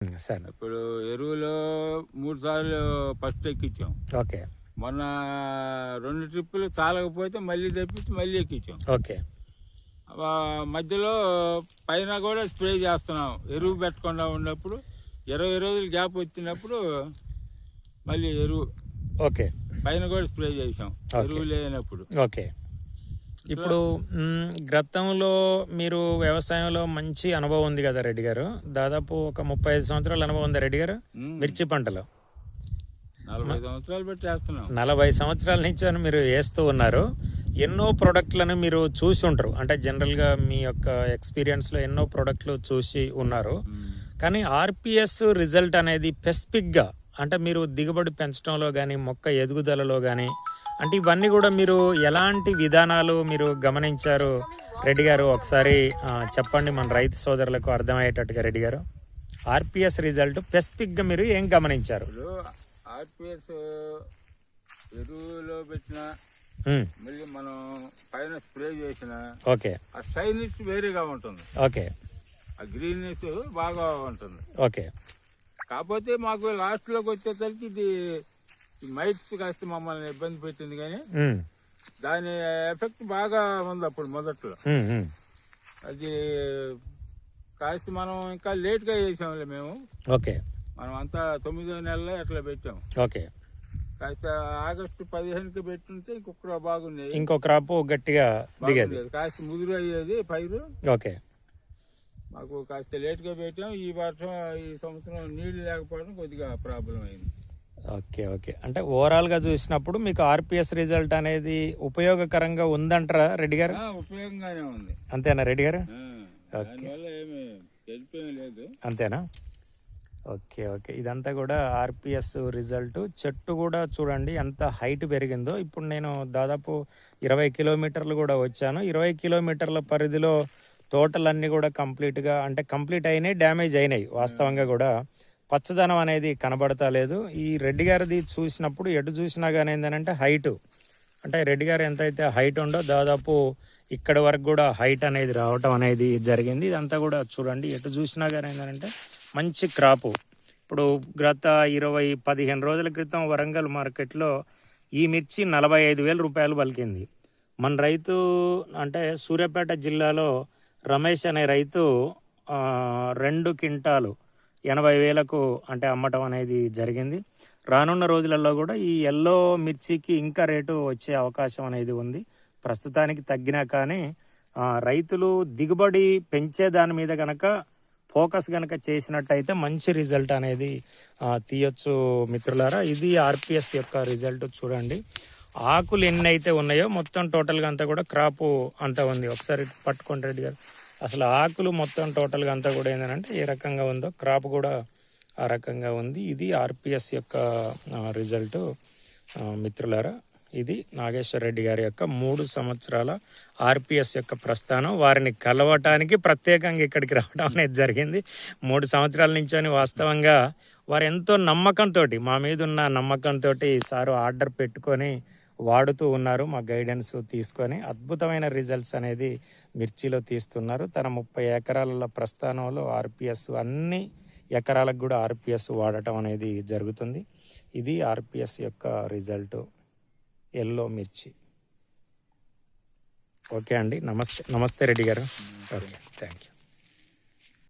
సరే. ఇప్పుడు ఎరువులు 3 సార్లు ఫస్ట్ ఎక్కించాం. ఓకే. మొన్న 2 ట్రిప్పులు చాలకపోతే మళ్ళీ తెప్పించి మళ్ళీ ఎక్కించాం. ఓకే. మధ్యలో పైన కూడా స్ప్రే చేస్తున్నాం. ఎరువు పెట్టకుండా ఉన్నప్పుడు 20 రోజులు గ్యాప్ వచ్చినప్పుడు మళ్ళీ ఎరువు ఓకే పైన కూడా స్ప్రే చేసాం ఎరువు లేనప్పుడు. ఓకే. ఇప్పుడు గతంలో మీరు వ్యవసాయంలో మంచి అనుభవం ఉంది కదా రెడ్డి గారు, దాదాపు ఒక 35 సంవత్సరాల అనుభవం ఉంది రెడ్డి గారు మిర్చి పంటలో. 40 సంవత్సరాలు పెట్టి చేస్తున్నాం. 40 సంవత్సరాల నుంచి మీరు వేస్తూ ఉన్నారు. ఎన్నో ప్రోడక్ట్లను మీరు చూసి ఉంటారు, అంటే జనరల్గా మీ యొక్క ఎక్స్పీరియన్స్లో ఎన్నో ప్రోడక్ట్లు చూసి ఉన్నారు. కానీ ఆర్పిఎస్ రిజల్ట్ అనేది స్పెసిఫిక్గా అంటే మీరు దిగుబడి పెంచడంలో కానీ మొక్క ఎదుగుదలలో కానీ అంటే ఇవన్నీ కూడా మీరు ఎలాంటి విధానాలు మీరు గమనించారు రెడ్డి గారు, ఒకసారి చెప్పండి మన రైతు సోదరులకు అర్థమయ్యేటట్టుగా. రెడ్డి గారు, ఆర్పిఎస్ రిజల్ట్ స్పెసిఫిక్గా మీరు ఏం గమనించారు? ఆర్పిఎస్ ఎరువులో పెట్టిన మళ్ళీ మనం పైన స్ప్రే చేసిన ఓకే ఆ షైనెస్ వేరేగా ఉంటుంది. ఓకే. ఆ గ్రీన్నెస్ బాగా ఉంటుంది. ఓకే. కాకపోతే మాకు లాస్ట్ లోకి వచ్చేసరికి ఇది మైట్స్ కాస్త మమ్మల్ని ఇబ్బంది పెట్టింది, కానీ దాని ఎఫెక్ట్ బాగా ఉంది అప్పుడు మొదట్లో. అది కాస్త మనం ఇంకా లేట్ గా చేసాంలే మేము. ఓకే. మనం అంతా 9వ నెలలో అట్లా పెట్టాం. ఓకే. కాస్త ఆగస్టు 15కి పెట్టుంటే ఇంకొక బాగుండేది, ఇంకొక క్రాప్ గట్టిగా దిగేది, కాస్త ముదురు అయ్యేది పైరు. ఓకే. మాకు కాస్త లేట్ గా పెట్టాం. ఈ వర్షం ఈ సంవత్సరం నీళ్లు లేకపోవడం కొద్దిగా ప్రాబ్లం అయింది. ఓకే. ఓకే. అంటే ఓవరాల్ గా చూసినప్పుడు మీకు ఆర్పిఎస్ రిజల్ట్ అనేది ఉపయోగకరంగా ఉందంటారా రెడ్డి గారు? ఉపయోగంగానే ఉంది. అంతేనా రెడ్డి గారు? దానివల్ల ఏమి తెలిపేం లేదు. అంతేనా? ఓకే. ఓకే. ఇదంతా కూడా ఆర్పిఎస్ రిజల్ట్. చెట్టు కూడా చూడండి ఎంత హైట్ పెరిగిందో. ఇప్పుడు నేను దాదాపు 20 కిలోమీటర్లు కూడా వచ్చాను. 20 కిలోమీటర్ల పరిధిలో తోటలన్నీ కూడా కంప్లీట్గా అంటే కంప్లీట్ అయినాయి, డ్యామేజ్ అయినాయి. వాస్తవంగా కూడా పచ్చదనం అనేది కనబడతా లేదు. ఈ రెడ్డి గారిది చూసినప్పుడు ఎటు చూసినా కానీ ఏంటంటే హైట్, అంటే రెడ్డి గారు ఎంతైతే హైట్ ఉందో దాదాపు ఇక్కడ వరకు కూడా హైట్ అనేది రావటం అనేది జరిగింది. ఇదంతా కూడా చూడండి ఎటు చూసినా కానీ ఏంటంటే మంచి క్రాపు. ఇప్పుడు గత 15 రోజుల క్రితం వరంగల్ మార్కెట్లో ఈ మిర్చి 45,000 రూపాయలు పలికింది. మన రైతు అంటే సూర్యాపేట జిల్లాలో రమేష్ అనే రైతు 2 క్వింటాలు 80,000కు అంటే అమ్మటం అనేది జరిగింది. రానున్న రోజులలో కూడా ఈ ఎల్లో మిర్చికి ఇంకా రేటు వచ్చే అవకాశం అనేది ఉంది. ప్రస్తుతానికి తగ్గినా కానీ రైతులు దిగుబడి పెంచే దాని మీద కనుక ఫోకస్ కనుక చేసినట్టయితే మంచి రిజల్ట్ అనేది తీయొచ్చు మిత్రులారా. ఇది ఆర్పిఎస్ యొక్క రిజల్ట్. చూడండి ఆకులు ఎన్ని అయితే ఉన్నాయో మొత్తం టోటల్గా అంతా కూడా క్రాపు అంతా ఉంది. ఒకసారి పట్టుకోండి రెడ్డి గారు, అసలు ఆకులు మొత్తం టోటల్గా అంతా కూడా ఏంటంటే ఏ రకంగా ఉందో క్రాప్ కూడా ఆ రకంగా ఉంది. ఇది ఆర్పిఎస్ యొక్క రిజల్ట్ మిత్రులారా. ఇది నాగేశ్వర రెడ్డి గారి యొక్క 3 సంవత్సరాల ఆర్పిఎస్ యొక్క ప్రస్థానం. వారిని కలవటానికి ప్రత్యేకంగా ఇక్కడికి రావడం అనేది జరిగింది. 3 సంవత్సరాల నుంచి అని వాస్తవంగా వారు ఎంతో నమ్మకంతో, మా మీద ఉన్న నమ్మకంతో సారు ఆర్డర్ పెట్టుకొని వాడుతూ ఉన్నారు. మా గైడెన్స్ తీసుకొని అద్భుతమైన రిజల్ట్స్ అనేది మిర్చిలో తీస్తున్నారు. తన 30 ఎకరాల ప్రస్థానంలో ఆర్పిఎస్ అన్ని ఎకరాలకు కూడా ఆర్పిఎస్ వాడటం అనేది జరుగుతుంది. ఇది ఆర్పిఎస్ యొక్క రిజల్ట్ ఎల్లో మిర్చి. ఓకే అండి, నమస్తే రెడ్డి గారు. Okay, thank you.